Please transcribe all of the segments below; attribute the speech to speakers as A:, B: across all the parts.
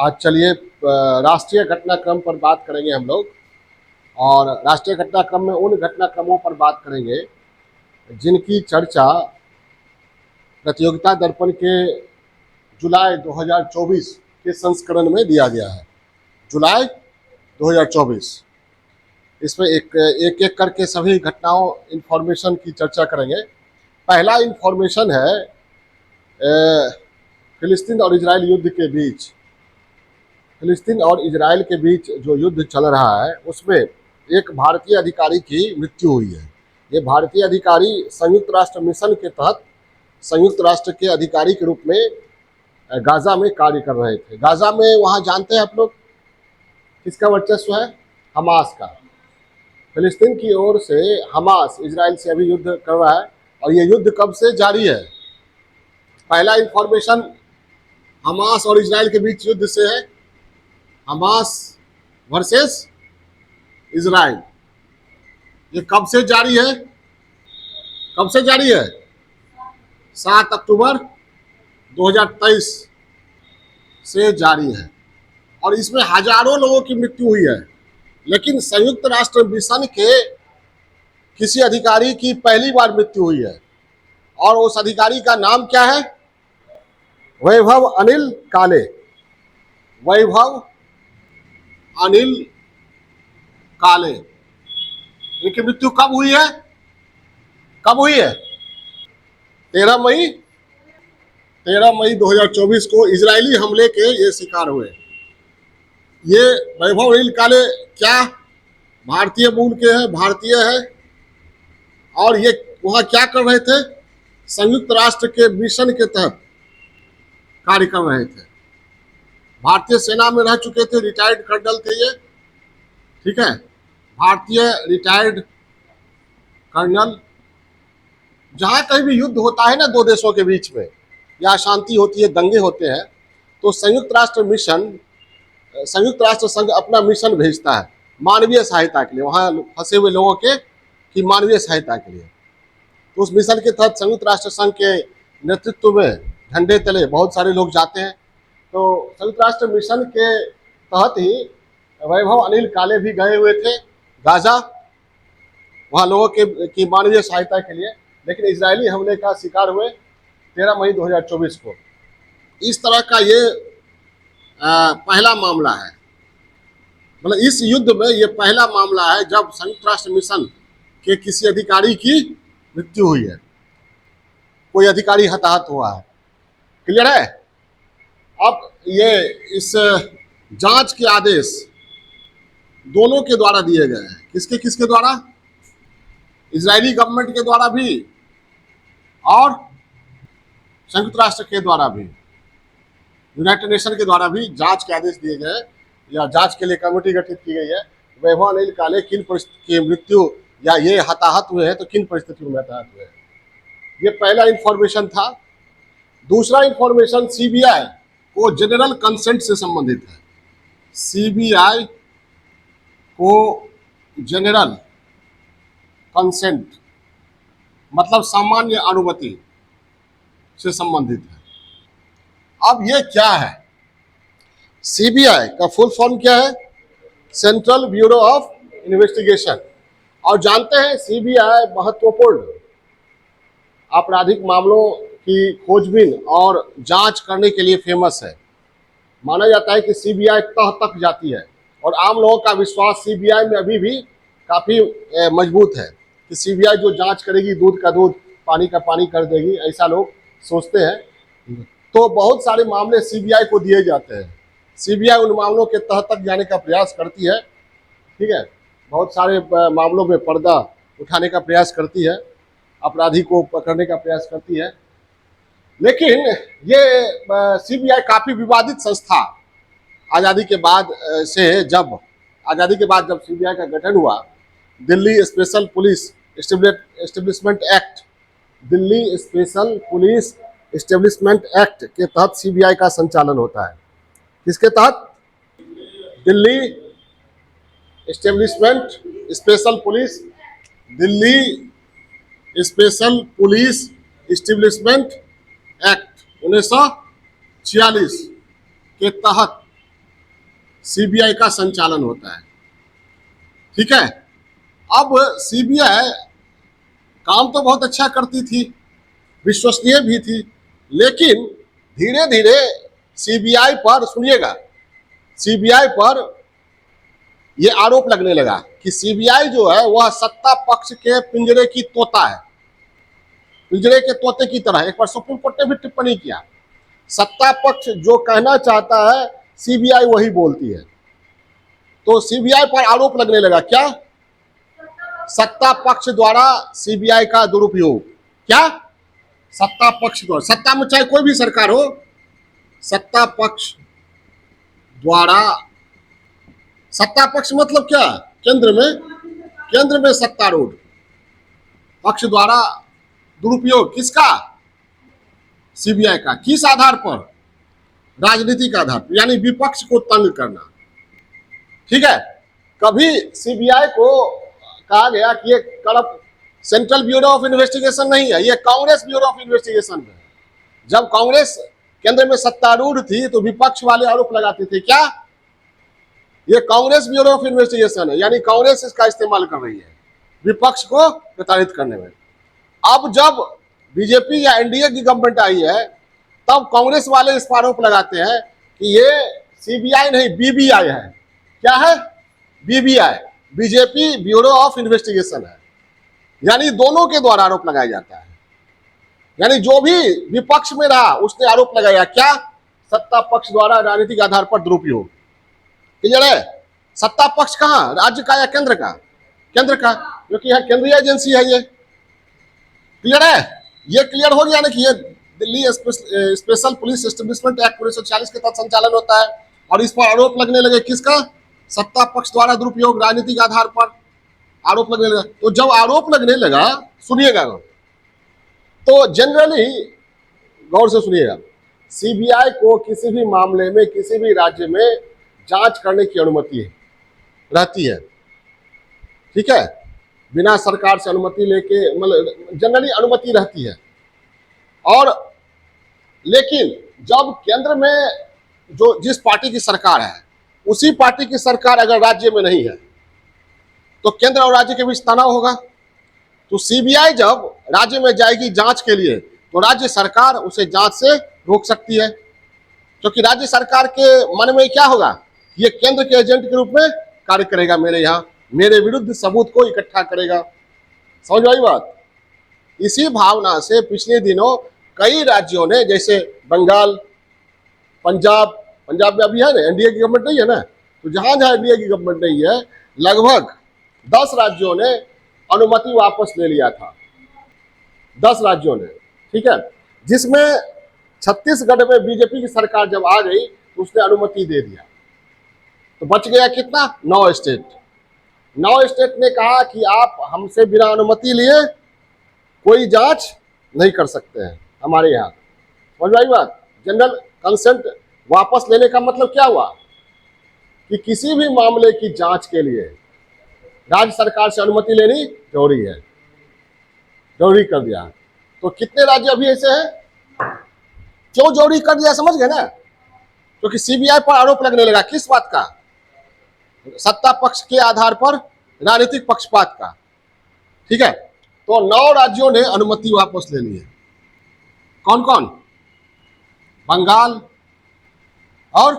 A: आज चलिए राष्ट्रीय घटनाक्रम पर बात करेंगे हम लोग। और राष्ट्रीय घटनाक्रम में उन घटनाक्रमों पर बात करेंगे जिनकी चर्चा प्रतियोगिता दर्पण के जुलाई 2024 के संस्करण में दिया गया है। जुलाई 2024 इसमें एक एक करके सभी घटनाओं इंफॉर्मेशन की चर्चा करेंगे। पहला इंफॉर्मेशन है फिलिस्तीन और इजराइल युद्ध के बीच। फिलिस्तीन और इजराइल के बीच जो युद्ध चल रहा है उसमें एक भारतीय अधिकारी की मृत्यु हुई है। ये भारतीय अधिकारी संयुक्त राष्ट्र मिशन के तहत संयुक्त राष्ट्र के अधिकारी के रूप में गाजा में कार्य कर रहे थे। गाजा में वहाँ जानते हैं आप लोग किसका वर्चस्व है? हमास का। फिलिस्तीन की ओर से हमास इजराइल से अभी युद्ध कर रहा है और ये युद्ध कब से जारी है? पहला इंफॉर्मेशन हमास और इजराइल के बीच युद्ध से है। Hamas versus Israel. ये कब से जारी है? कब से जारी है? 7 अक्टूबर 2023 से जारी है और इसमें हजारों लोगों की मृत्यु हुई है। लेकिन संयुक्त राष्ट्र मिशन के किसी अधिकारी की पहली बार मृत्यु हुई है और उस अधिकारी का नाम क्या है? वैभव अनिल काले। वैभव अनिल काले। इनकी मृत्यु कब हुई है? कब हुई है? 13 मई 2024 को इजरायली हमले के ये शिकार हुए। ये वैभव अनिल काले क्या भारतीय मूल के हैं? भारतीय है और ये वहाँ क्या कर रहे थे? संयुक्त राष्ट्र के मिशन के तहत कार्य कर रहे थे। भारतीय सेना में रह चुके थे, रिटायर्ड कर्नल थे ये, ठीक है, भारतीय रिटायर्ड कर्नल। जहाँ कहीं भी युद्ध होता है ना दो देशों के बीच में या अशांति होती है, दंगे होते हैं, तो संयुक्त राष्ट्र संघ अपना मिशन भेजता है मानवीय सहायता के लिए, वहाँ फंसे हुए लोगों के की मानवीय सहायता के लिए। तो उस मिशन के तहत संयुक्त राष्ट्र संघ के नेतृत्व में झंडे तले बहुत सारे लोग जाते हैं। तो संयुक्त राष्ट्र मिशन के तहत ही वैभव अनिल काले भी गए हुए थे गाजा, वहाँ लोगों की मानवीय सहायता के लिए, लेकिन इजरायली हमले का शिकार हुए 13 मई 2024 को। इस तरह का ये पहला मामला है, मतलब इस युद्ध में ये पहला मामला है जब संयुक्त राष्ट्र मिशन के किसी अधिकारी की मृत्यु हुई है, कोई अधिकारी हताहत हुआ है। क्लियर है? अब ये इस जांच के आदेश दोनों के द्वारा दिए गए हैं। किसके किसके द्वारा? इजरायली गवर्नमेंट के द्वारा भी और संयुक्त राष्ट्र के द्वारा भी, यूनाइटेड नेशन के द्वारा भी जांच के आदेश दिए गए या जांच के लिए कमेटी गठित की गई है। वैभव अनिल काले किन परिस्थिति की मृत्यु या ये हताहत हुए हैं तो किन परिस्थितियों में हताहत हुए हैं, ये पहला इंफॉर्मेशन था। दूसरा इंफॉर्मेशन सीबीआई को जनरल कंसेंट से संबंधित है। सीबीआई को जनरल कंसेंट मतलब सामान्य अनुमति से संबंधित है। अब ये क्या है? सीबीआई का फुल फॉर्म क्या है? Central bureau of investigation. और जानते हैं सीबीआई महत्वपूर्ण आपराधिक मामलों की खोजबीन और जांच करने के लिए फेमस है। माना जाता है कि सीबीआई तह तक जाती है और आम लोगों का विश्वास सीबीआई में अभी भी काफ़ी मजबूत है कि सीबीआई जो जांच करेगी दूध का दूध पानी का पानी कर देगी, ऐसा लोग सोचते हैं। तो बहुत सारे मामले सीबीआई को दिए जाते हैं। सीबीआई उन मामलों के तह तक जाने का प्रयास करती है, ठीक है, बहुत सारे मामलों में पर्दा उठाने का प्रयास करती है, अपराधी को पकड़ने का प्रयास करती है। लेकिन ये सीबीआई काफ़ी विवादित संस्था आज़ादी के बाद जब सीबीआई का गठन हुआ, Delhi special police establishment act, Delhi special police establishment act के तहत सीबीआई का संचालन होता है। किसके तहत? Delhi special police establishment act 1946 के तहत सीबीआई का संचालन होता है। ठीक है, अब सीबीआई काम तो बहुत अच्छा करती थी, विश्वसनीय भी थी, लेकिन धीरे धीरे सीबीआई पर, सुनिएगा, सीबीआई पर यह आरोप लगने लगा कि सीबीआई जो है वह सत्ता पक्ष के पिंजरे की तोता है, पिंजरे के तोते की तरह। एक बार सुप्रीम कोर्ट ने भी टिप्पणी किया, सत्ता पक्ष जो कहना चाहता है सीबीआई वही बोलती है। तो सीबीआई पर आरोप लगने लगा, क्या? सत्ता पक्ष द्वारा सीबीआई का दुरुपयोग। क्या? सत्ता पक्ष द्वारा, सत्ता में चाहे कोई भी सरकार हो, सत्ता पक्ष द्वारा, सत्ता पक्ष मतलब क्या? केंद्र में सत्तारूढ़ पक्ष द्वारा दुरुपयोग, किसका? सीबीआई का। किस आधार पर? राजनीतिक आधार पर, यानी विपक्ष को तंग करना। ठीक है, कभी सीबीआई को कहा गया कि ये corrupt central bureau of investigation नहीं है, ये कांग्रेस ब्यूरो ऑफ इन्वेस्टिगेशन है। जब कांग्रेस केंद्र में सत्तारूढ़ थी तो विपक्ष वाले आरोप लगाते थे, क्या? ये कांग्रेस ब्यूरो ऑफ इन्वेस्टिगेशन है, यानी कांग्रेस इसका इस्तेमाल कर रही है विपक्ष को प्रताड़ित करने में। अब जब बीजेपी या एनडीए की गवर्नमेंट आई है, तब कांग्रेस वाले इस पर आरोप लगाते हैं कि ये सीबीआई नहीं बीबीआई है। क्या है? BBI, BJP bureau of investigation है, यानी दोनों के द्वारा आरोप लगाया जाता है। यानी जो भी विपक्ष में रहा उसने आरोप लगाया, क्या? सत्ता पक्ष द्वारा राजनीतिक आधार पर दुरुपयोग। क्लियर है? सत्ता पक्ष कहां? राज्य का या केंद्र का? केंद्र का, क्योंकि यह केंद्रीय एजेंसी है ये। क्लियर है? ये क्लियर हो गया ना कि ये Delhi special police establishment act 1940 के तहत संचालन होता है, और इस पर आरोप लगने लगे, किसका? सत्ता पक्ष द्वारा दुरुपयोग, राजनीतिक आधार पर आरोप लगने लगा। तो जब आरोप लगने लगा, सुनिएगा, तो जनरली गौर से सुनिएगा, सीबीआई को किसी भी मामले में किसी भी राज्य में जांच करने की अनुमति रहती है। ठीक है, बिना सरकार से अनुमति लेके, मतलब जनरली अनुमति रहती है। और लेकिन जब केंद्र में जो जिस पार्टी की सरकार है, उसी पार्टी की सरकार अगर राज्य में नहीं है, तो केंद्र और राज्य के बीच तनाव होगा। तो सीबीआई जब राज्य में जाएगी जांच के लिए, तो राज्य सरकार उसे जांच से रोक सकती है, क्योंकि राज्य सरकार के मन में क्या होगा, ये केंद्र के एजेंट के रूप में कार्य करेगा, मेरे यहाँ मेरे विरुद्ध सबूत को इकट्ठा करेगा। समझ आई बात? इसी भावना से पिछले दिनों कई राज्यों ने, जैसे बंगाल, पंजाब में अभी है ना एनडीए की गवर्नमेंट नहीं है ना, तो जहां जहां एनडीए की गवर्नमेंट नहीं है, लगभग 10 राज्यों ने अनुमति वापस ले लिया था। 10 राज्यों ने, ठीक है, जिसमें छत्तीसगढ़ में बीजेपी की सरकार जब आ गई तो उसने अनुमति दे दिया, तो बच गया कितना? 9 स्टेट। 9 स्टेट ने कहा कि आप हमसे बिना अनुमति लिए कोई जांच नहीं कर सकते हैं हमारे यहाँ। समझ आई बात? जनरल कंसेंट वापस लेने का मतलब क्या हुआ कि किसी भी मामले की जांच के लिए राज्य सरकार से अनुमति लेनी जरूरी है, जरूरी कर दिया। तो कितने राज्य अभी ऐसे हैं? क्यों जरूरी कर दिया, समझ गए ना? क्योंकि सीबीआई पर आरोप लगने लगा, किस बात का? सत्ता पक्ष के आधार पर राजनीतिक पक्षपात का। ठीक है, तो 9 राज्यों ने अनुमति वापस ले ली है। कौन कौन? बंगाल और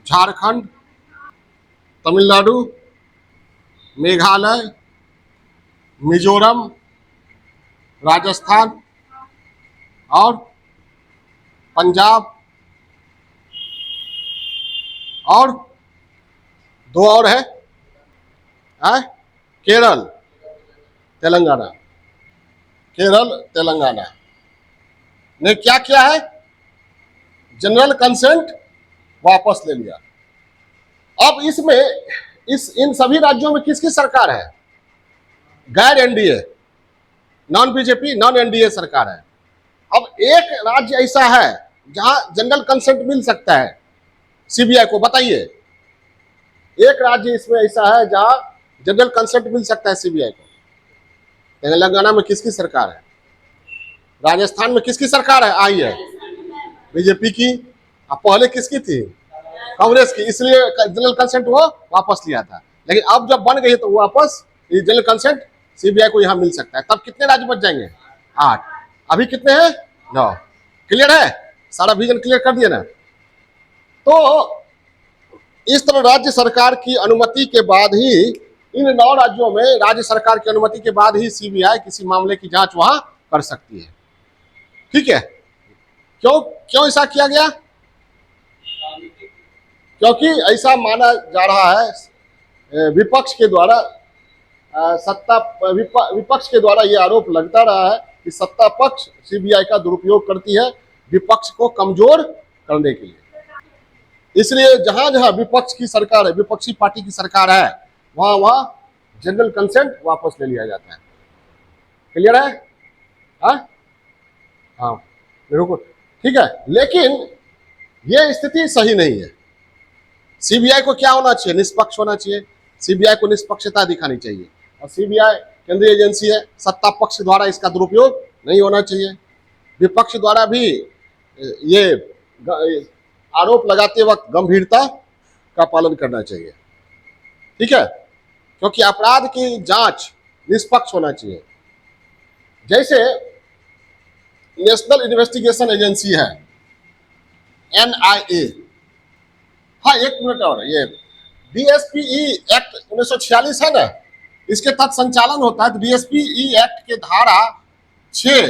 A: झारखंड, तमिलनाडु, मेघालय, मिजोरम, राजस्थान और पंजाब, और 2 और है, केरल, तेलंगाना। केरल, तेलंगाना ने क्या किया है? जनरल कंसेंट वापस ले लिया। अब इसमें इन सभी राज्यों में किसकी सरकार है? गैर NDA, non BJP, non NDA सरकार है। अब एक राज्य ऐसा है जहां जनरल कंसेंट मिल सकता है सीबीआई को, बताइए। एक राज्य इसमें ऐसा है जहां जनरल कंसेंट मिल सकता है सीबीआई को। तेलंगाना में किसकी सरकार है? राजस्थान में किसकी सरकार है? आई है बीजेपी की। अब पहले किसकी थी? कांग्रेस की, इसलिए जनरल कंसेंट वो वापस लिया था। लेकिन अब जब बन गई तो वापस ये जनरल कंसेंट सीबीआई को यहां मिल सकता है। तब कितने राज्य बच जाएंगे? 8। अभी कितने हैं? 9। क्लियर है? सारा विजन क्लियर कर दिया ना। तो इस तरह राज्य सरकार की अनुमति के बाद ही, इन 9 राज्यों में राज्य सरकार की अनुमति के बाद ही सीबीआई किसी मामले की जांच वहां कर सकती है। ठीक है? क्यों क्यों ऐसा किया गया? क्योंकि ऐसा माना जा रहा है विपक्ष के द्वारा, विपक्ष के द्वारा यह आरोप लगता रहा है कि सत्ता पक्ष सीबीआई का दुरुपयोग करती है विपक्ष को कमजोर करने के लिए। इसलिए जहां जहां विपक्ष की सरकार है, विपक्षी पार्टी की सरकार है, वहां वहां जनरल कंसेंट वापस ले लिया जाता है। क्लियर है? हाँ, बिल्कुल ठीक है। लेकिन यह स्थिति सही नहीं है। सीबीआई को क्या होना चाहिए? निष्पक्ष होना चाहिए। सीबीआई को निष्पक्षता दिखानी चाहिए। और सीबीआई केंद्रीय एजेंसी है, सत्ता पक्ष द्वारा इसका दुरुपयोग नहीं होना चाहिए। विपक्ष द्वारा भी ये आरोप लगाते वक्त गंभीरता का पालन करना चाहिए। ठीक है? क्योंकि अपराध की जांच निष्पक्ष होना चाहिए। जैसे नेशनल इन्वेस्टिगेशन एजेंसी है, एनआईए। हाँ, एक मिनट और, ये डीएसपी एक्ट 1946 है ना, इसके तहत संचालन होता है। तो डीएसपी एक्ट के धारा 6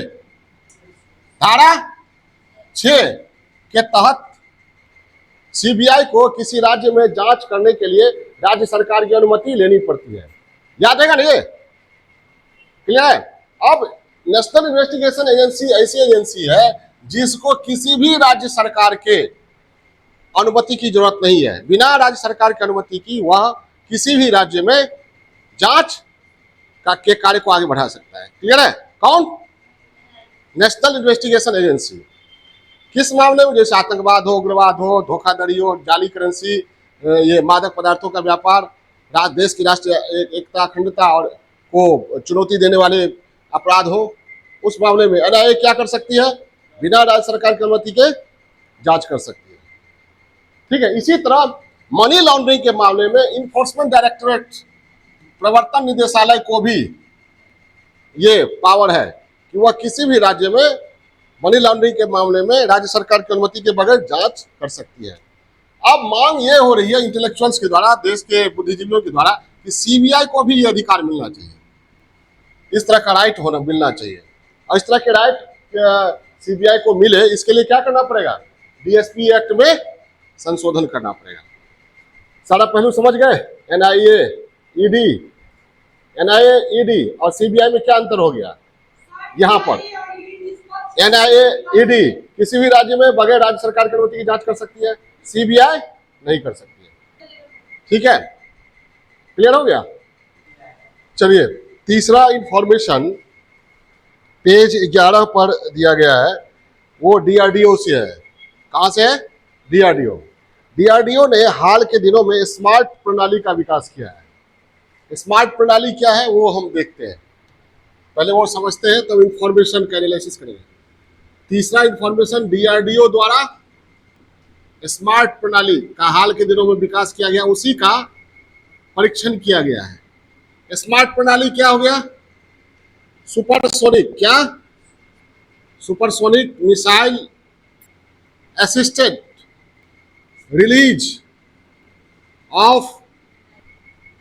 A: के तहत सीबीआई को किसी राज्य में जांच करने के लिए राज्य सरकार की अनुमति लेनी पड़ती है। याद है ना ये? क्लियर है? अब नेशनल इन्वेस्टिगेशन एजेंसी ऐसी एजेंसी है जिसको किसी भी राज्य सरकार के अनुमति की जरूरत नहीं है। बिना राज्य सरकार की अनुमति की वह किसी भी राज्य में जांच के कार्य को आगे बढ़ा सकता है। क्लियर है? कौन? National investigation agency. किस मामले में? जैसे आतंकवाद हो, उग्रवाद हो, धोखाधड़ी हो, जाली करेंसी, ये मादक पदार्थों का व्यापार, देश की राष्ट्रीय एकता अखंडता और को चुनौती देने वाले अपराध हो, उस मामले में एनआईए क्या कर सकती है? बिना राज्य सरकार की अनुमति के जांच कर सकती है। ठीक है? इसी तरह मनी लॉन्ड्रिंग के मामले में इन्फोर्समेंट डायरेक्टोरेट, प्रवर्तन निदेशालय को भी ये पावर है कि वह किसी भी राज्य में मनी लॉन्ड्रिंग के मामले में राज्य सरकार की अनुमति के बगैर जांच कर सकती है। अब मांग ये हो रही है इंटेलेक्चुअल्स के द्वारा, देश के बुद्धिजीवियों के द्वारा, कि सीबीआई को भी ये अधिकार मिलना चाहिए, इस तरह का राइट होना मिलना चाहिए। और इस तरह के राइट सीबीआई को मिले, इसके लिए क्या करना पड़ेगा? डीएसपी एक्ट में संशोधन करना पड़ेगा। सारा पहलू समझ गए? एनआईए, ईडी और सीबीआई में क्या अंतर हो गया? यहां पर एनआईए, ईडी किसी भी राज्य में बगैर राज्य सरकार की अनुमति की जांच कर सकती है, सीबीआई नहीं कर सकती है। ठीक है? क्लियर हो गया? चलिए, तीसरा इंफॉर्मेशन पेज 11 पर दिया गया है, वो डीआरडीओ से है। कहां से है? डीआरडीओ ने हाल के दिनों में स्मार्ट प्रणाली का विकास किया है। स्मार्ट प्रणाली क्या है वो हम देखते हैं, पहले वो समझते हैं, तब इंफॉर्मेशन का एनालिसिस करेंगे। तीसरा इंफॉर्मेशन, डीआरडीओ द्वारा स्मार्ट प्रणाली का हाल के दिनों में विकास किया गया, उसी का परीक्षण किया गया है। स्मार्ट प्रणाली क्या हो गया? सुपरसोनिक, क्या? Supersonic missile assisted release of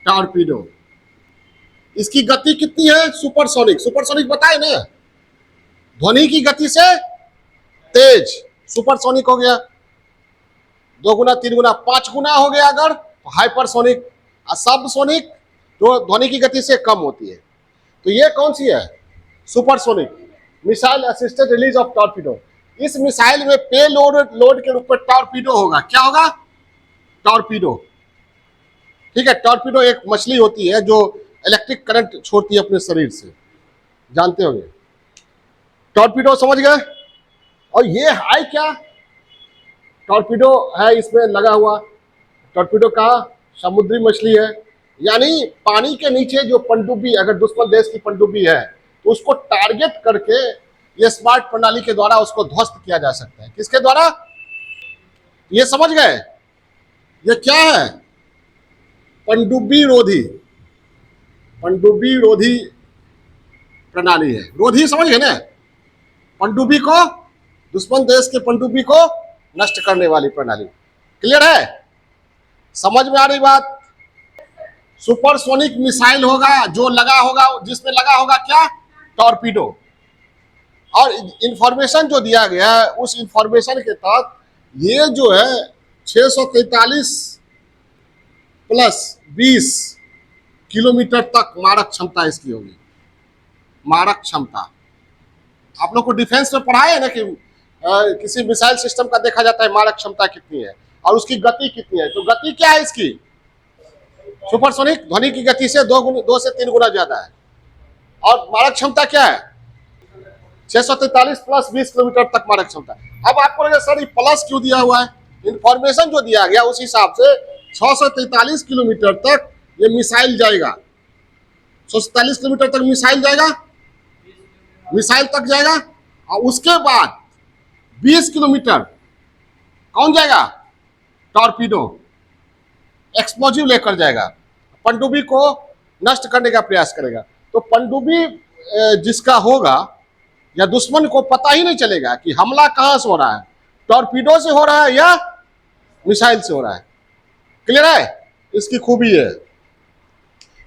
A: torpedo. इसकी गति कितनी है? सुपरसोनिक। सुपरसोनिक बताए ना, ध्वनि की गति से तेज, सुपरसोनिक हो गया। 2 गुना, 3 गुना, 5 गुना हो गया अगर तो हाइपरसोनिक। सबसोनिक जो ध्वनि की गति से कम होती है। तो ये कौन सी है? Supersonic missile assisted release of torpedo. इस मिसाइल में पे लोड के रूप में टॉर्पीडो होगा। क्या होगा? टॉर्पीडो। ठीक है? टॉर्पीडो एक मछली होती है जो इलेक्ट्रिक करंट छोड़ती है अपने शरीर से, जानते होंगे। टॉर्पीडो समझ गए? और ये है क्या? टॉर्पीडो है इसमें लगा हुआ। टॉर्पीडो का समुद्री मछली है, यानी पानी के नीचे जो पनडुब्बी, अगर दुश्मन देश की पनडुब्बी है तो उसको टारगेट करके ये स्मार्ट प्रणाली के द्वारा उसको ध्वस्त किया जा सकता है। किसके द्वारा? ये समझ गए? ये क्या है? पनडुब्बी रोधी, पनडुब्बी रोधी प्रणाली है। रोधी समझ गए ना? पनडुब्बी को, दुश्मन देश के पनडुब्बी को नष्ट करने वाली प्रणाली। क्लियर है? समझ में आ रही बात? सुपरसोनिक मिसाइल होगा, जो लगा होगा, जिसमें लगा होगा क्या? टॉर्पीडो। और इंफॉर्मेशन जो दिया गया है, उस इंफॉर्मेशन के तहत ये जो है 643 प्लस 20 किलोमीटर तक मारक क्षमता इसकी होगी। मारक क्षमता आप लोग को डिफेंस में पढ़ा है ना कि किसी मिसाइल सिस्टम का देखा जाता है मारक क्षमता कितनी है और उसकी गति कितनी है। तो गति क्या है इसकी? सुपरसोनिक ध्वनि की गति से 2 से 3 गुना ज्यादा है। और मारक क्षमता क्या है? 643 प्लस 20 किलोमीटर तक मारक क्षमता। अब आपको लगे सर ये प्लस क्यों दिया हुआ है? इंफॉर्मेशन जो दिया गया उस हिसाब से 643 किलोमीटर तक ये मिसाइल जाएगा। 643 किलोमीटर तक मिसाइल जाएगा, मिसाइल तक जाएगा। और उसके बाद 20 किलोमीटर कौन जाएगा? टॉर्पीडो, एक्सप्लोजिव लेकर जाएगा, पनडुब्बी को नष्ट करने का प्रयास करेगा। तो पनडुब्बी जिसका होगा या दुश्मन को पता ही नहीं चलेगा कि हमला कहां से हो रहा है, टॉर्पीडो से हो रहा है या मिसाइल से हो रहा है। क्लियर है? इसकी खूबी है।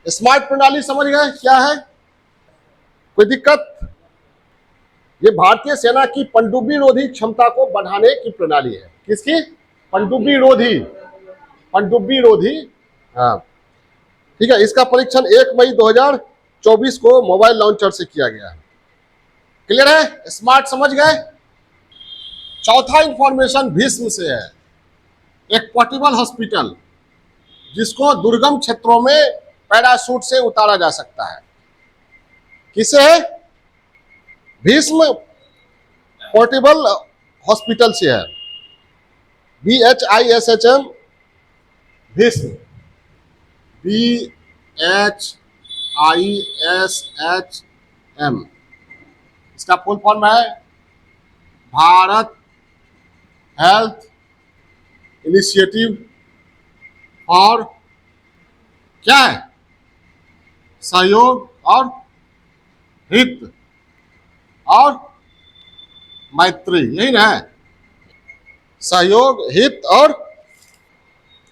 A: स्मार्ट प्रणाली समझ गए क्या है? कोई दिक्कत? ये भारतीय सेना की पनडुब्बी रोधी क्षमता को बढ़ाने की प्रणाली है। किसकी? पनडुब्बी रोधी, पनडुब्बी रोधी। हाँ ठीक है। इसका परीक्षण 1 मई 2024 को मोबाइल लॉन्चर से किया गया है। क्लियर है? स्मार्ट समझ गए? चौथा इंफॉर्मेशन भीष्म से है। एक पोर्टेबल हॉस्पिटल जिसको दुर्गम क्षेत्रों में पैराशूट से उतारा जा सकता है। किसे है? भीष्म पोर्टेबल हॉस्पिटल से है। BHISHM, Bhishma, BHISHM। इसका फुल फॉर्म है भारत हेल्थ इनिशिएटिव और क्या है? सहयोग और हित और मैत्री, यही ना है? सहयोग, हित और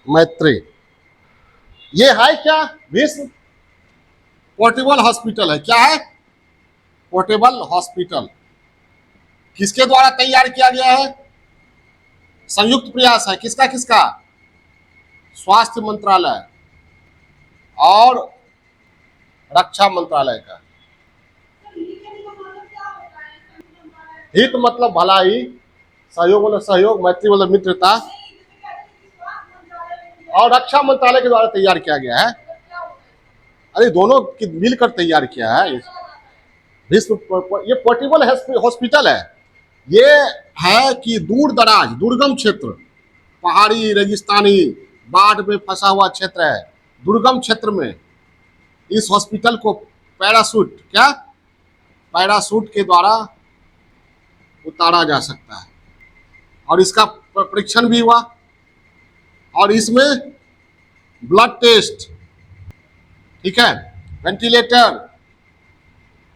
A: मैत्री। ये है क्या? विश्व पोर्टेबल हॉस्पिटल है। क्या है? Portable hospital. किसके द्वारा तैयार किया गया है? संयुक्त प्रयास है। किसका किसका? स्वास्थ्य मंत्रालय और रक्षा मंत्रालय का। हित मतलब भलाई, सहयोग मतलब सहयोग, मैत्री मतलब मित्रता, और रक्षा मंत्रालय के द्वारा तैयार किया गया है। अरे दोनों की मिलकर तैयार किया है। विश्व ये पोर्टेबल हॉस्पिटल है। ये है कि दूर दराज दुर्गम क्षेत्र, पहाड़ी, रेगिस्तानी, बाढ़ में फंसा हुआ क्षेत्र है, दुर्गम क्षेत्र में इस हॉस्पिटल को पैराशूट, क्या पैराशूट के द्वारा उतारा जा सकता है। और इसका परीक्षण भी हुआ और इसमें ब्लड टेस्ट, ठीक है, वेंटिलेटर,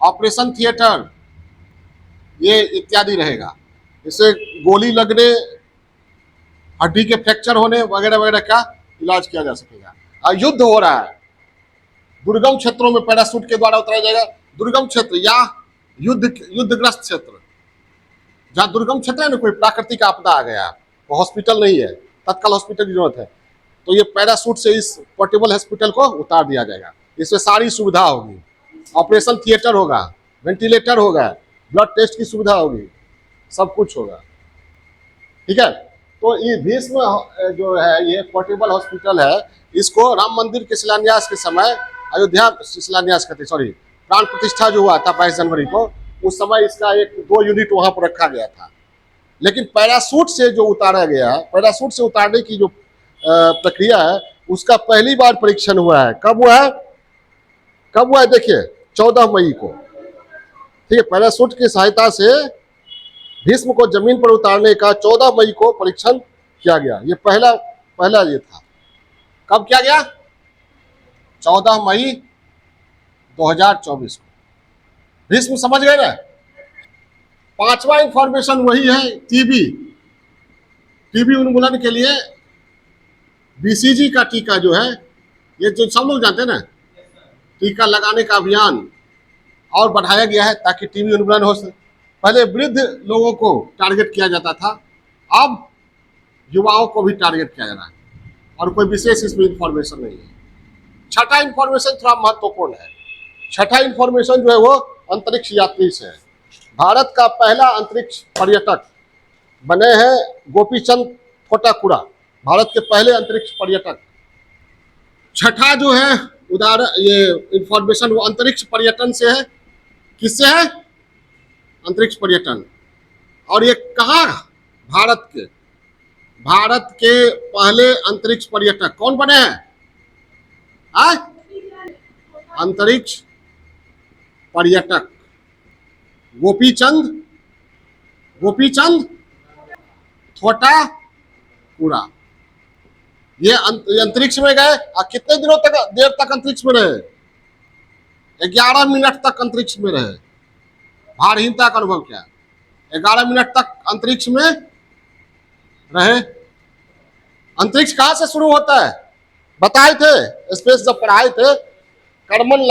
A: ऑपरेशन थिएटर, ये इत्यादि रहेगा। इससे गोली लगने, हड्डी के फ्रैक्चर होने वगैरह वगैरह का इलाज किया जा सकेगा। और युद्ध हो रहा है, दुर्गम क्षेत्रों में पैराशूट के द्वारा उतारा जाएगा। दुर्गम क्षेत्र या युद्धग्रस्त क्षेत्र, जहाँ दुर्गम क्षेत्र है ना, कोई प्राकृतिक आपदा आ गया, वो हॉस्पिटल नहीं है, तत्काल हॉस्पिटल की जरूरत है, तो ये पैराशूट से इस पोर्टेबल हॉस्पिटल को उतार दिया जाएगा। इसमें सारी सुविधा होगी, ऑपरेशन थिएटर होगा, वेंटिलेटर होगा, ब्लड टेस्ट की सुविधा होगी, सब कुछ होगा। ठीक है। तो ये भीष्म जो है ये पोर्टेबल हॉस्पिटल है, इसको राम मंदिर के शिलान्यास के समय, अयोध्या शिलान्यास करते, सॉरी, प्राण प्रतिष्ठा जो हुआ था 22 जनवरी को, उस समय इसका 2 यूनिट वहां पर रखा गया था। लेकिन पैराशूट से जो उतारा गया, पैराशूट से उतारने की जो प्रक्रिया है, उसका पहली बार परीक्षण हुआ है। कब हुआ है? कब हुआ है? देखिए 14 मई को। ठीक है, पैराशूट की सहायता से भीष्म को जमीन पर उतारने का 14 मई को परीक्षण किया गया। ये पहला ये था। कब किया गया? 14 मई 2024 को। भीष्म समझ गए ना? पांचवा इंफॉर्मेशन वही है, टीबी उन्मूलन के लिए बीसीजी का टीका जो है, ये जो सब लोग जानते हैं ना, टीका लगाने का अभियान और बढ़ाया गया है ताकि टीबी उन्मूलन हो सके। पहले वृद्ध लोगों को टारगेट किया जाता था, अब युवाओं को भी टारगेट किया जा रहा है, और कोई विशेष इसमें इंफॉर्मेशन नहीं है। छठा इंफॉर्मेशन थोड़ा महत्वपूर्ण है। छठा इंफॉर्मेशन जो है वो अंतरिक्ष यात्री से है। भारत का पहला अंतरिक्ष पर्यटक बने हैं गोपीचंद थोटाकुरा, भारत के पहले अंतरिक्ष पर्यटक। छठा जो है उदाहरण, ये इंफॉर्मेशन वो अंतरिक्ष पर्यटन से है। किससे है? अंतरिक्ष पर्यटन। और ये कहाँ? भारत के पहले अंतरिक्ष पर्यटक कौन बने हैं? अंतरिक्ष पर्यटक गोपीचंद थोटाकुरा। ये अंतरिक्ष में गए और कितने दिनों तक, देर तक अंतरिक्ष में रहे? 11 मिनट तक अंतरिक्ष में रहे। भारहीनता का अनुभव किया। 11 मिनट तक अंतरिक्ष में रहे। अंतरिक्ष कहां से शुरू होता है? बताए थे स्पेस जब पढ़ाए थे, कर्मन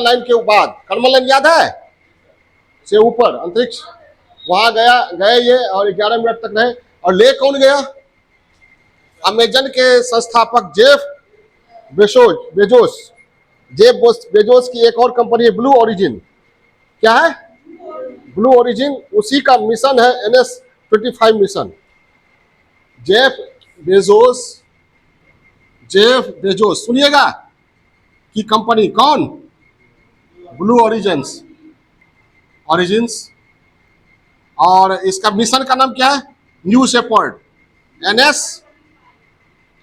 A: लाइन के बाद, कर्मन लाइन याद है? से ऊपर अंतरिक्ष, वहां गए ये, और 11 मिनट तक रहे। और ले कौन गया? अमेजन के संस्थापक जेफ बेजोस की एक और कंपनी है ब्लू ओरिजिन। क्या है? Blue origin. उसी का मिशन है NS-25 मिशन। जेफ बेजोस सुनिएगा की कंपनी कौन? Blue origins. और इसका मिशन का नाम क्या है? New Shepard.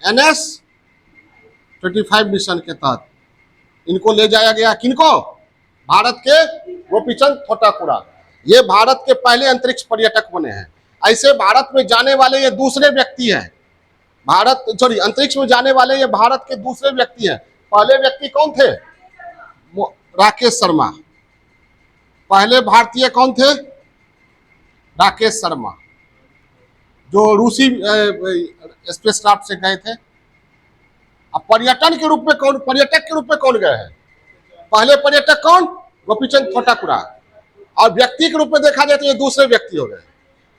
A: NS-25 मिशन के तहत इनको ले जाया गया। किनको? भारत के गोपीचंद थोटाकुरा। ये भारत के पहले अंतरिक्ष पर्यटक बने हैं। ऐसे भारत में जाने वाले ये दूसरे व्यक्ति हैं। अंतरिक्ष में जाने वाले ये भारत के दूसरे व्यक्ति हैं। पहले व्यक्ति कौन थे? राकेश शर्मा। पहले भारतीय कौन थे? राकेश शर्मा, जो रूसी स्पेसक्राफ्ट से गए थे। अब पर्यटक के रूप में कौन गए हैं? पहले पर्यटक कौन? गोपीचंद थोटाकुरा। और व्यक्ति के रूप में देखा जाए तो ये दूसरे व्यक्ति हो गए।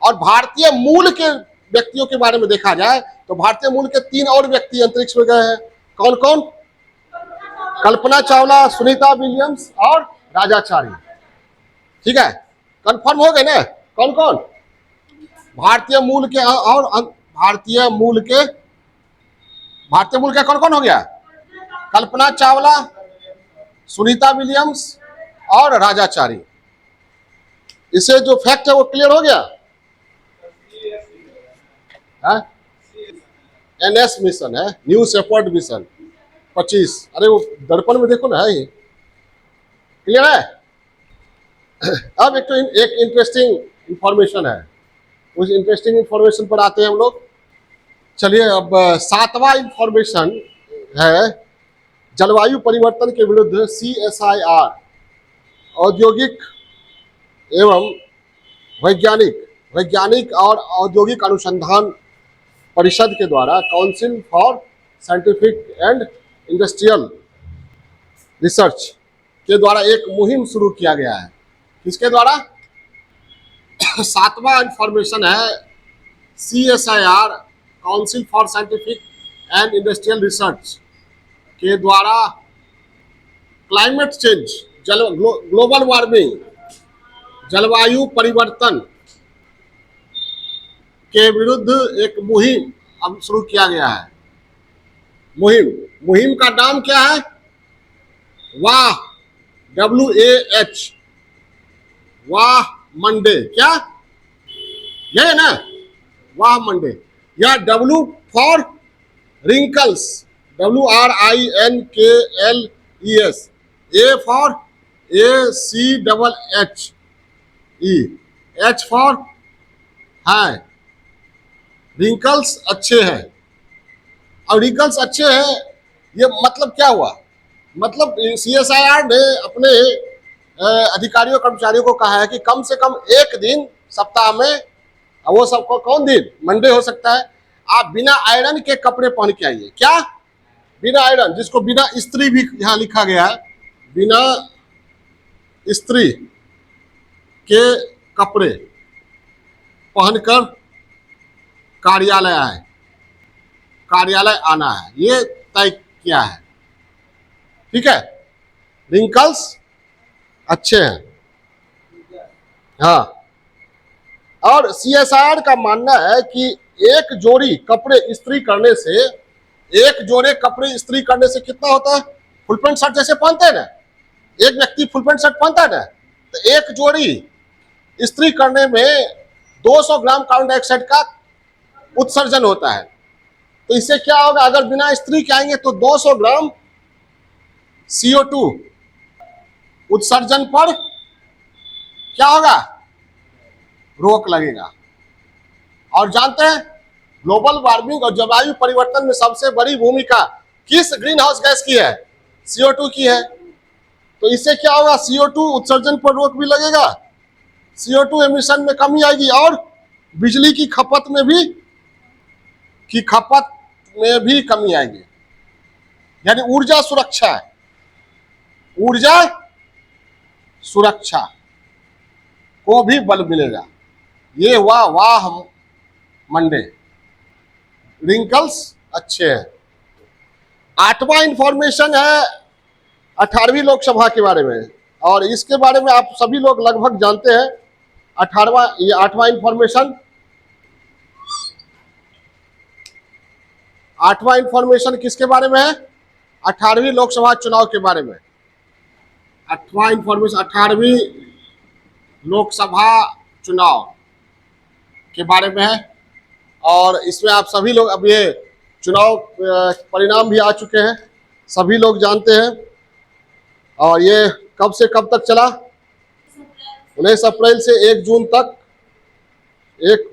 A: और भारतीय मूल के व्यक्तियों के बारे में देखा जाए तो भारतीय मूल के 3 और व्यक्ति अंतरिक्ष में गए हैं। कौन कौन? कल्पना चावला, सुनीता विलियम्स और राजाचारी। ठीक है, कंफर्म हो गए ना? कौन कौन? भारतीय मूल के कौन कौन हो गया? कल्पना चावला, सुनीता विलियम्स और राजाचारी। इसे जो फैक्ट है वो क्लियर हो गया? NS मिशन है, न्यू शेपर्ड मिशन 25। अरे वो दर्पण में देखो ना, है ये क्लियर है? अब एक इंटरेस्टिंग इंफॉर्मेशन है, उस इंटरेस्टिंग इंफॉर्मेशन पर आते हैं हम लोग। चलिए, अब 7वां इंफॉर्मेशन है जलवायु परिवर्तन के विरुद्ध CSIR औद्योगिक एवं वैज्ञानिक और औद्योगिक अनुसंधान परिषद के द्वारा council for scientific and industrial research के द्वारा एक मुहिम शुरू किया गया है। किसके द्वारा? 7वां इंफॉर्मेशन है CSIR council for scientific and industrial research के द्वारा क्लाइमेट चेंज, ग्लोबल वार्मिंग, जलवायु परिवर्तन के विरुद्ध एक मुहिम अब शुरू किया गया है। मुहिम का नाम क्या है? वाह, WAH, वाह मंडे। क्या ये है ना? वाह मंडे। या W for wrinkles, WRINKLES, A for ACHHE, H for है रिंकल्स, अच्छे हैं, और रिंकल्स अच्छे हैं, ये मतलब क्या हुआ? मतलब CSIR ने अपने अधिकारियों कर्मचारियों को कहा है कि कम से कम एक दिन सप्ताह में, वो सबको कौन दिन, मंडे हो सकता है, आप बिना आयरन के कपड़े पहन के आइए। क्या? बिना आयरन, जिसको बिना इस्त्री भी यहाँ लिखा गया है, बिना इस्त्री के कपड़े पहनकर कार्यालय आए, कार्यालय आना है, ये तय किया है। ठीक है, रिंकल्स अच्छे हैं। हाँ, और CSIR का मानना है कि एक जोड़ी कपड़े इस्त्री करने से, एक जोड़े कपड़े इस्त्री करने से कितना होता है? फुल पैंट शर्ट जैसे पहनते हैं ना, एक व्यक्ति फुल पैंट शर्ट पहनता है ना, तो एक जोड़ी इस्त्री करने में 200 ग्राम कार्बन डाइऑक्साइड का उत्सर्जन होता है। तो इससे क्या होगा? अगर बिना इस्त्री के आएंगे तो 200 ग्राम CO2 उत्सर्जन पर क्या होगा? रोक लगेगा। और जानते हैं, ग्लोबल वार्मिंग और जलवायु परिवर्तन में सबसे बड़ी भूमिका किस ग्रीन हाउस गैस की है? CO2 की है। तो इससे क्या होगा? CO2 उत्सर्जन पर रोक भी लगेगा, CO2 एमिशन में कमी आएगी, और बिजली की खपत में भी कमी आएगी। यानी ऊर्जा सुरक्षा, ऊर्जा सुरक्षा को भी बल मिलेगा। ये हुआ वाह मंडे, रिंकल्स अच्छे हैं। 8वां इंफॉर्मेशन है 18वीं लोकसभा के बारे में, और इसके बारे में आप सभी लोग लगभग जानते हैं। 8वां इंफॉर्मेशन, 8वां इंफॉर्मेशन किसके बारे में है? 18वीं लोकसभा चुनाव के बारे में। 8वां इंफॉर्मेशन 18वीं लोकसभा चुनाव के बारे में है, और इसमें आप सभी लोग, अब ये चुनाव परिणाम भी आ चुके हैं, सभी लोग जानते हैं। और ये कब से कब तक चला? 19 अप्रैल से 1 जून तक,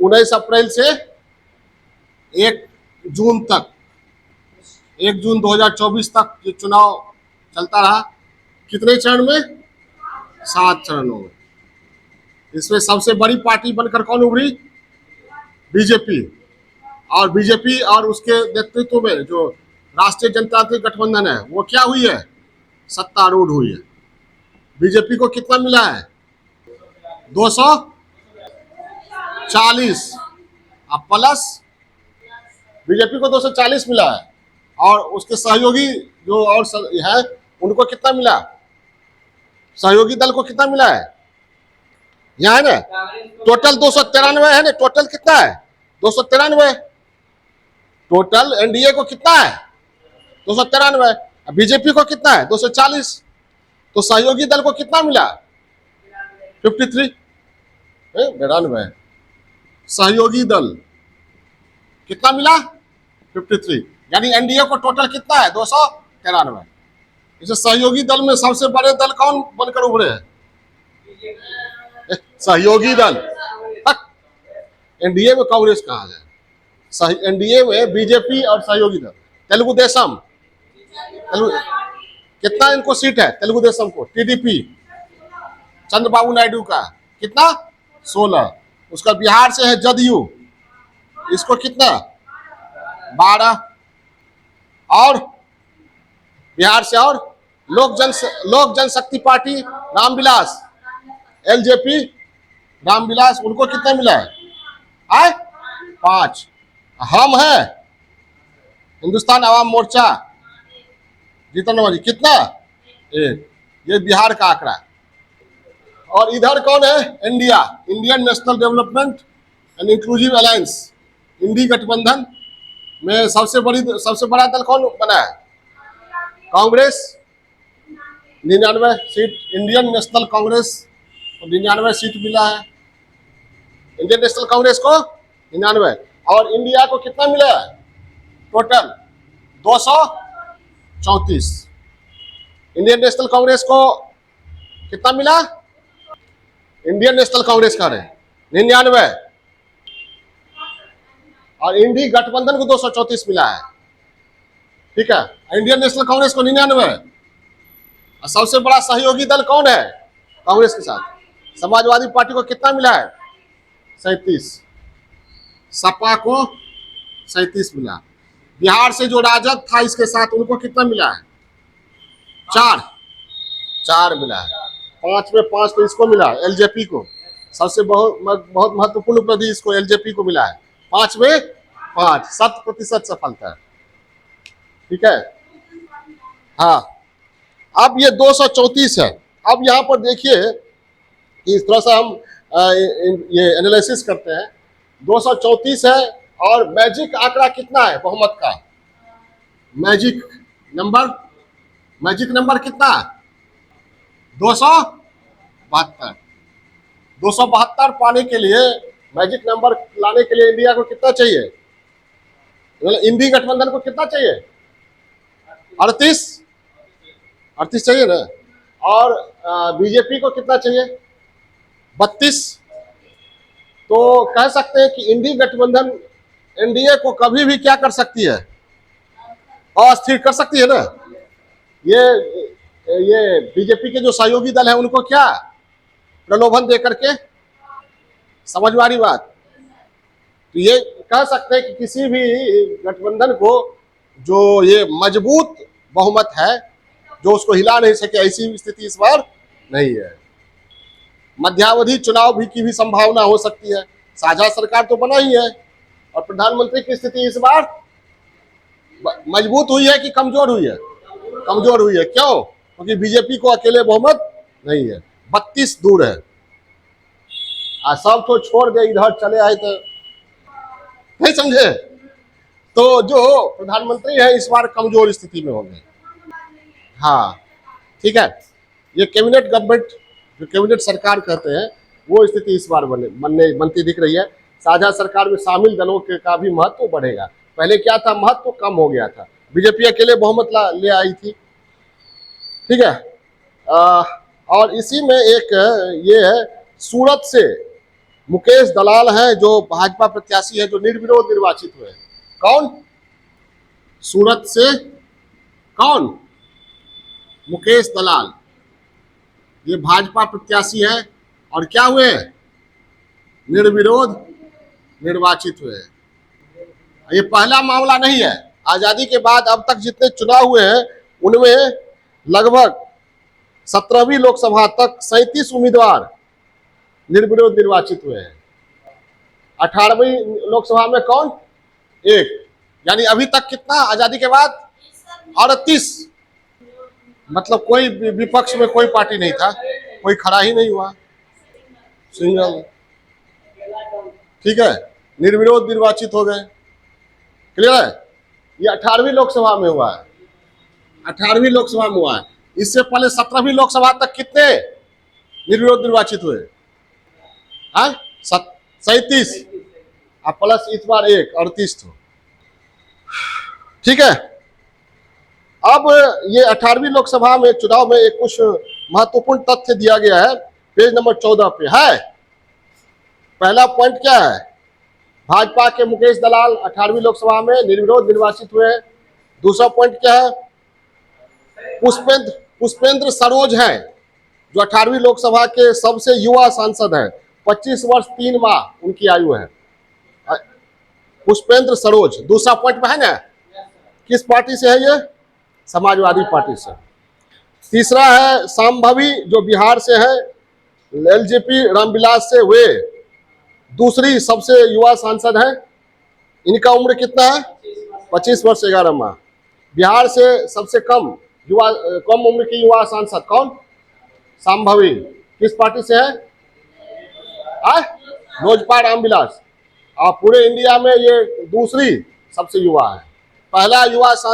A: 19 अप्रैल से 1 जून तक, 1 जून 2024 तक ये चुनाव चलता रहा। कितने चरण में? 7 चरणों में। इसमें सबसे बड़ी पार्टी बनकर कौन उभरी? बीजेपी। और बीजेपी और उसके नेतृत्व में जो राष्ट्रीय जनतांत्रिक गठबंधन है, वो क्या हुई है? सत्तारूढ़ हुई है। बीजेपी को कितना मिला है? 240, अब प्लस बीजेपी को 240 मिला है, और उसके सहयोगी जो और है उनको कितना मिला? सहयोगी दल को कितना मिला है? यहाँ है ना, टोटल 293 है ना, टोटल कितना है? 293। टोटल एनडीए को कितना है? 293। बीजेपी को कितना है? 240। तो सहयोगी दल को कितना मिला? 53, 92। सहयोगी दल कितना मिला? 53। यानी एनडीए को टोटल कितना है? 293। इसे सहयोगी दल में सबसे बड़े दल कौन बनकर उभरे हैं? सहयोगी दल। एनडीए में कांग्रेस कहा जाए, एनडीए में बीजेपी और सहयोगी दल। तेलुगु देशम, कितना इनको सीट है तेलुगु देशम को? टीडीपी चंद्रबाबू नायडू का कितना? 16। उसका बिहार से है जदयू, इसको कितना? 12। और बिहार से और लोक जनशक्ति पार्टी रामविलास, एलजेपी रामविलास, उनको कितना मिला है? 5। हम है हिंदुस्तान आवाम मोर्चा, जीतन राम जी कितना? 1। ये बिहार का आंकड़ा। और इधर कौन है? India, Indian National Development and Inclusive Alliance, INDI गठबंधन में सबसे बड़ा दल कौन बना है? Congress, 99 seat. Indian National Congress को 99 सीट मिला है, इंडियन नेशनल कांग्रेस को 99। और इंडिया को कितना मिला है? टोटल 234। इंडियन नेशनल कांग्रेस को कितना मिला? इंडियन नेशनल कांग्रेस का रहे 99, और इंडी गठबंधन को 234 मिला है। ठीक है। इंडियन नेशनल कांग्रेस को 99। और सबसे बड़ा सहयोगी दल कौन है कांग्रेस के साथ? समाजवादी पार्टी को कितना मिला है? 37। सपा को 37 मिला। बिहार से जो राजद था इसके साथ उनको कितना मिला है? 4 मिला है। 5 में 5 तो इसको मिला है, एलजेपी को। सबसे बहुत महत्वपूर्ण उपलब्धि इसको एलजेपी को मिला है। 5 में 5, 100% सफलता है। ठीक है। हाँ, अब ये 234 है। अब यहाँ पर देखिए कि थोड़ा सा हम ये एनालिसिस करते हैं। 234 है और मैजिक आंकड़ा कितना है बहुमत का? मैजिक नंबर कितना? 272। 272 पाने के लिए, मैजिक नंबर लाने के लिए इंडिया को कितना चाहिए? इंडी गठबंधन को कितना चाहिए? 38 चाहिए ना। और बीजेपी को कितना चाहिए? 32। तो कह सकते हैं कि इंडी गठबंधन एनडीए को कभी भी क्या कर सकती है? अस्थिर कर सकती है ना। ये बीजेपी के जो सहयोगी दल है उनको क्या प्रलोभन दे करके, समझ में आ रही बात? तो ये कह सकते हैं कि किसी भी गठबंधन को जो ये मजबूत बहुमत है जो उसको हिला नहीं सके, ऐसी स्थिति इस बार नहीं है। मध्यावधि चुनाव भी की भी संभावना हो सकती है। साझा सरकार तो बना ही है। और प्रधानमंत्री की स्थिति इस बार मजबूत हुई है कि कमजोर हुई है? कमजोर हुई है। क्यों? क्योंकि बीजेपी को अकेले बहुमत नहीं है, 32 दूर है। सब तो छोड़ दे, इधर चले आए तो नहीं समझे। तो जो प्रधानमंत्री है इस बार कमजोर स्थिति में होंगे। हाँ, ठीक है। ये कैबिनेट गवर्नमेंट, जो कैबिनेट सरकार कहते हैं, वो स्थिति इस बार बनती दिख रही है। साझा सरकार में शामिल दलों का भी महत्व बढ़ेगा। पहले क्या था, महत्व कम हो गया था। बीजेपी अकेले बहुमत ले आई थी। ठीक है। और इसी में एक ये है, सूरत से मुकेश दलाल हैं जो भाजपा प्रत्याशी है, जो निर्विरोध निर्वाचित हुए। कौन? सूरत से कौन? मुकेश दलाल। ये भाजपा प्रत्याशी है और क्या हुए? निर्विरोध निर्वाचित हुए। ये पहला मामला नहीं है। आजादी के बाद अब तक जितने चुनाव हुए हैं उनमें लगभग 17वीं लोकसभा तक 37 उम्मीदवार निर्विरोध निर्वाचित हुए हैं। 18वीं लोकसभा में कौन? एक। यानी अभी तक कितना आजादी के बाद? 38। मतलब कोई विपक्ष में कोई पार्टी नहीं था, कोई खड़ा ही नहीं हुआ, सिंगल। ठीक है, निर्विरोध निर्वाचित हो गए। क्लियर है? ये 18वीं लोकसभा में हुआ है। 18वीं लोकसभा में हुआ है। इससे पहले 17वीं लोकसभा तक कितने निर्विरोध निर्वाचित हुए? 37 प्लस इस बार 1, 38 तो। ठीक है। अब ये 18वीं लोकसभा में चुनाव में एक कुछ महत्वपूर्ण तथ्य दिया गया है, पेज नंबर 14 पे है। पहला पॉइंट क्या है? भाजपा के मुकेश दलाल 18वीं लोकसभा में निर्विरोध निर्वाचित हुए। दूसरा पॉइंट क्या है? पुष्पेंद्र सरोज हैं जो 18वीं लोकसभा के सबसे युवा सांसद हैं। 25 वर्ष 3 माह उनकी आयु है। पुष्पेंद्र सरोज दूसरा पॉइंट में है ना। किस पार्टी से है ये? समाजवादी पार्टी से। तीसरा है संभवी जो बिहार से है, एलजेपी रामविलास से, वे दूसरी सबसे युवा सांसद है। इनका उम्र कितना है? 25 वर्ष 11 माह। बिहार से सबसे कम उम्र की युवा सांसद कौन? संभवी। किस पार्टी से है? लोजपा रामविलास। और पूरे इंडिया में ये दूसरी सबसे युवा है। पहला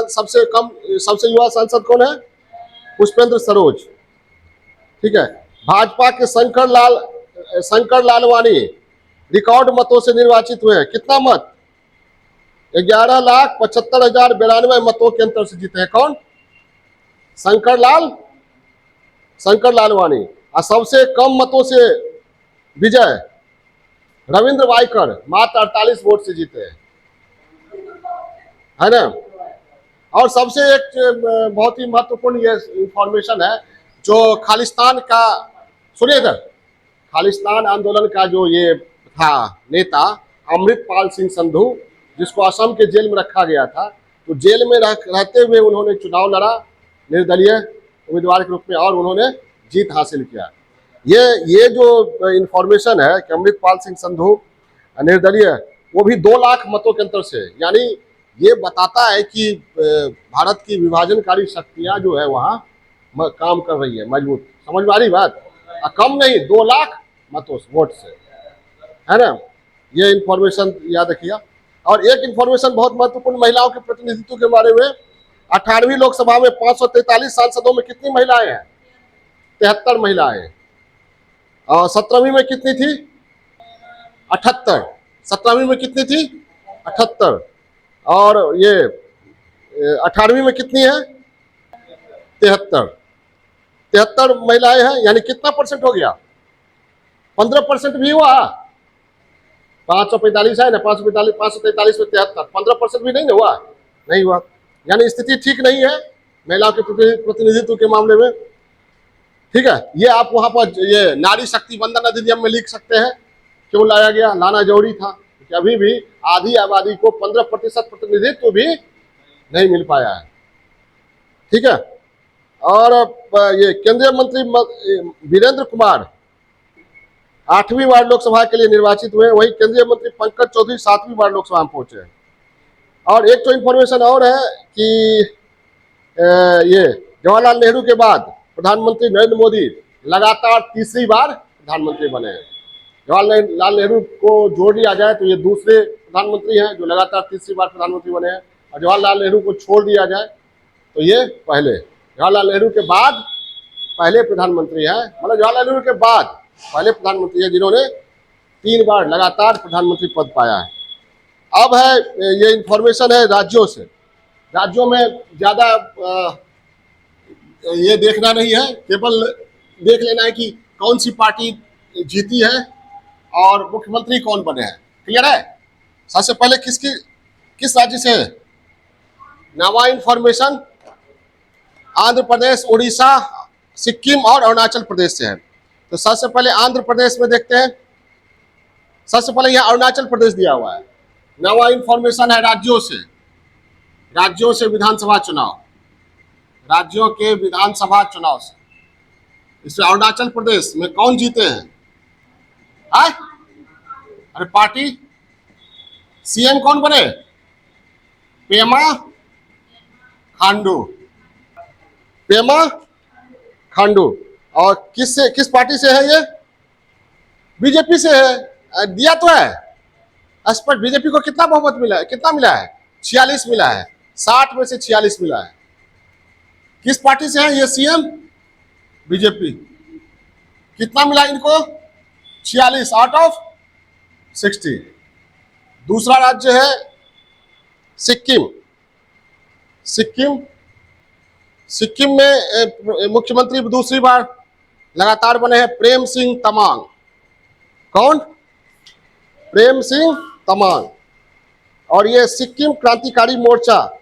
A: सबसे युवा सांसद कौन है? पुष्पेंद्र सरोज। ठीक है। भाजपा के शंकर लालवानी रिकॉर्ड मतों से निर्वाचित हुए हैं। कितना मत? 11,75,092 मतों के अंतर से जीते हैं। कौन? शंकर लालवानी। और सबसे कम मतों से विजय रविंद्र वाइकर मात्र 48 वोट से जीते हैं, है ना। और सबसे एक बहुत ही महत्वपूर्ण ये इंफॉर्मेशन है, जो खालिस्तान का, सुनिए इधर, खालिस्तान आंदोलन का जो ये था नेता अमृतपाल सिंह संधू, जिसको असम के जेल में रखा गया था, तो जेल में रहते हुए उन्होंने चुनाव लड़ा निर्दलीय उम्मीदवार के रूप में और उन्होंने जीत हासिल किया। ये जो इंफॉर्मेशन है कि अमृतपाल सिंह संधू निर्दलीय, वो भी 2 लाख मतों के अंतर से, यानी ये बताता है कि भारत की विभाजनकारी शक्तियां जो है वहाँ काम कर रही है मजबूत। समझ में आ रही बात? कम नहीं, 2 लाख मतों वोट से, है ना। ये इंफॉर्मेशन याद रखिएगा। और एक इंफॉर्मेशन बहुत महत्वपूर्ण, महिलाओं के प्रतिनिधित्व के बारे में। 18वीं लोकसभा में 543 सांसदों में कितनी महिलाएं हैं? 73 महिलाएं। और 17वीं में कितनी थी? 78। 17वीं में कितनी थी? 78। और ये 18वीं में कितनी है? 73। 73 महिलाएं हैं, यानी कितना परसेंट हो गया? 15% भी हुआ। 545 है ना, 543 में 73, 15% भी नहीं ना हुआ, नहीं हुआ। यानी स्थिति ठीक नहीं है महिलाओं के प्रतिनिधित्व के मामले में। ठीक है, ये आप वहां पर ये नारी शक्ति वंदन अधिनियम में लिख सकते हैं क्यों लाया गया, लाना जरूरी था, क्योंकि अभी भी आधी आबादी को 15% प्रतिनिधित्व भी नहीं मिल पाया है। ठीक है। और ये केंद्रीय मंत्री वीरेंद्र कुमार 8वीं बार लोकसभा के लिए निर्वाचित हुए, वही केंद्रीय मंत्री पंकज चौधरी 7वीं बार लोकसभा में पहुंचे। और एक तो इंफॉर्मेशन और है कि ये जवाहरलाल नेहरू के बाद प्रधानमंत्री नरेंद्र मोदी लगातार 3री बार प्रधानमंत्री बने हैं। जवाहरलाल नेहरू को जोड़ लिया जाए तो ये दूसरे प्रधानमंत्री हैं जो लगातार 3री बार प्रधानमंत्री बने हैं, और जवाहरलाल नेहरू को छोड़ दिया जाए तो ये पहले, जवाहरलाल नेहरू के बाद पहले प्रधानमंत्री हैं, मतलब जवाहरलाल नेहरू के बाद पहले प्रधानमंत्री है जिन्होंने 3 बार लगातार प्रधानमंत्री पद पाया है। अब है ये इंफॉर्मेशन है राज्यों से। राज्यों में ज्यादा ये देखना नहीं है, केवल देख लेना है कि कौन सी पार्टी जीती है और मुख्यमंत्री कौन बने हैं। क्लियर है? सबसे पहले किस राज्य से है? नवा इंफॉर्मेशन आंध्र प्रदेश, उड़ीसा, सिक्किम और अरुणाचल प्रदेश से है। तो सबसे पहले आंध्र प्रदेश में देखते हैं। सबसे पहले यहाँ अरुणाचल प्रदेश दिया हुआ है। नवा इंफॉर्मेशन है राज्यों से विधानसभा चुनाव, राज्यों के विधानसभा चुनाव से। इसमें अरुणाचल प्रदेश में कौन जीते हैं? अरे पार्टी, सीएम कौन बने? पेमा खांडू। और किस पार्टी से है ये? बीजेपी से है। दिया तो है स्पष्ट। बीजेपी को कितना बहुमत मिला है? कितना मिला है? 46 मिला है। 60 में से 46 मिला है। किस पार्टी से है ये सीएम? बीजेपी। कितना मिला इनको? 46 आउट ऑफ 60। दूसरा राज्य है सिक्किम में मुख्यमंत्री दूसरी बार लगातार बने हैं प्रेम सिंह तमांग। कौन? प्रेम सिंह तमांग। और ये सिक्किम क्रांतिकारी मोर्चा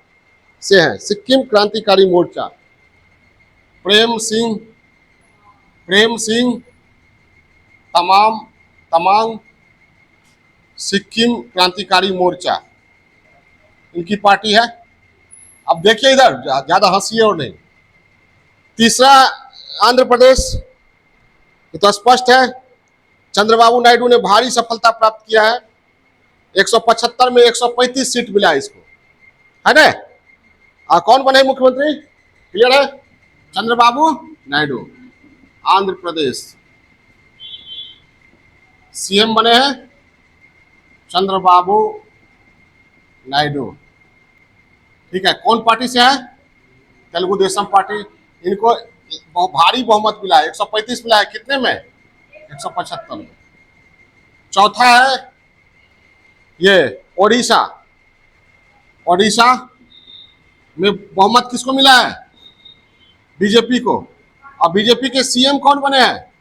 A: से है। सिक्किम क्रांतिकारी मोर्चा, प्रेम सिंह तमांग, सिक्किम क्रांतिकारी मोर्चा इनकी पार्टी है। अब देखिए इधर, ज्यादा हंसिए और नहीं। तीसरा आंध्र प्रदेश, ये तो स्पष्ट है, चंद्रबाबू नायडू ने भारी सफलता प्राप्त किया है। 175 में 135 सीट मिला इसको, है ना। कौन बने मुख्यमंत्री? क्लियर है? चंद्रबाबू नायडू। आंध्र प्रदेश सीएम बने हैं चंद्रबाबू नायडू। ठीक है। कौन पार्टी से है? तेलुगु देशम पार्टी। इनको भारी बहुमत मिला है, 135 मिला है। कितने में? 175 में। चौथा है ये ओडिशा में बहुमत किसको मिला है? बीजेपी को। और बीजेपी के सीएम कौन बने हैं?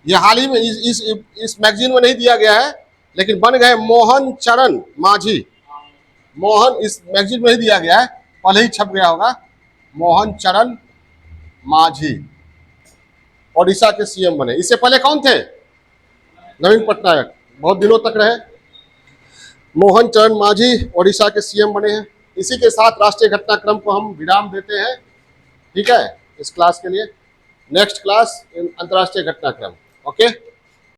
A: ये हाल ही में इस मैगजीन में नहीं दिया गया है, लेकिन बन गए मोहन चरण मांझी। मोहन इस मैगजीन में नहीं दिया गया है, पहले ही छप गया होगा, मोहन चरण मांझी ओडिशा के सीएम बने। इससे पहले कौन थे? नवीन पटनायक, बहुत दिनों तक रहे। मोहन चरण मांझी ओडिशा के सीएम बने हैं। इसी के साथ राष्ट्रीय घटनाक्रम को हम विराम देते हैं, ठीक है, इस क्लास के लिए। नेक्स्ट क्लास अंतर्राष्ट्रीय घटनाक्रम। ओके।